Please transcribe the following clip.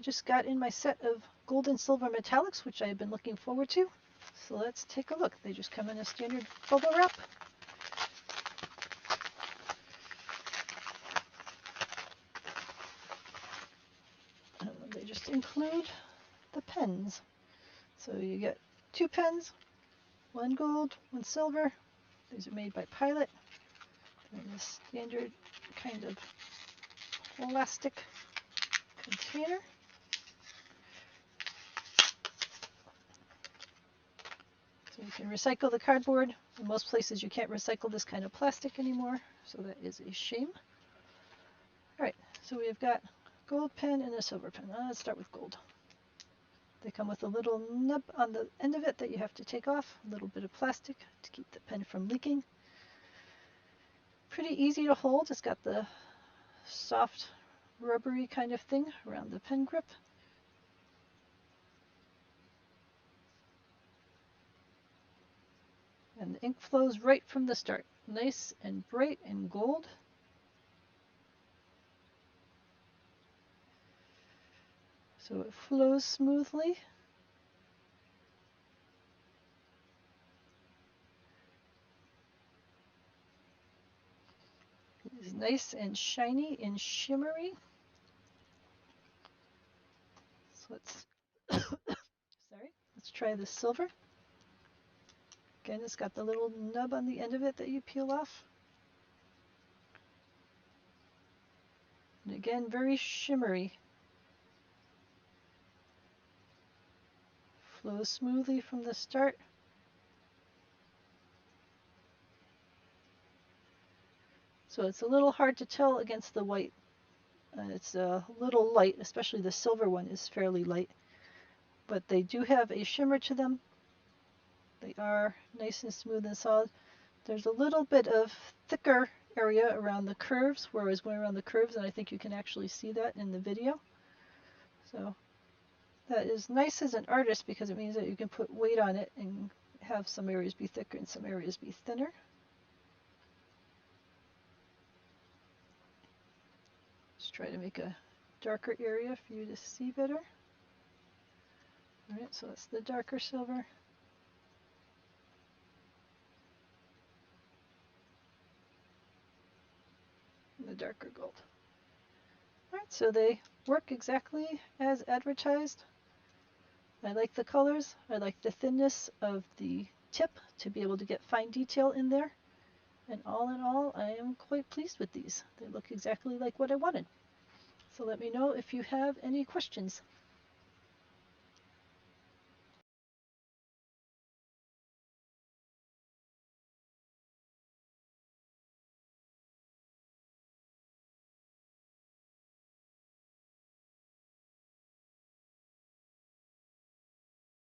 just got in my set of gold and silver metallics, which I have been looking forward to. So let's take a look. They just come in a standard bubble wrap. And they just include the pens. So you get 2 pens, 1 gold, 1 silver. These are made by Pilot. They're in this standard kind of plastic container. So you can recycle the cardboard. In most places you can't recycle this kind of plastic anymore, so that is a shame. Alright, so we've got gold pen and a silver pen. Let's start with gold. They come with a little nub on the end of it that you have to take off, a little bit of plastic to keep the pen from leaking. Pretty easy to hold. It's got the soft rubbery kind of thing around the pen grip. And the ink flows right from the start. Nice and bright and gold. So it flows smoothly. It is nice and shiny and shimmery. So let's try the silver. Again, it's got the little nub on the end of it that you peel off. And again, very shimmery. Flows smoothly from the start. So it's a little hard to tell against the white. It's a little light, especially the silver one is fairly light. But they do have a shimmer to them. They are nice and smooth and solid. There's a little bit of thicker area around the curves where I was going around the curves, and I think you can actually see that in the video. So that is nice as an artist because it means that you can put weight on it and have some areas be thicker and some areas be thinner. Let's try to make a darker area for you to see better. Alright, so that's the darker silver. And the darker gold. Alright, so they work exactly as advertised. I like the colors. I like the thinness of the tip to be able to get fine detail in there. And all in all, I am quite pleased with these. They look exactly like what I wanted. So let me know if you have any questions.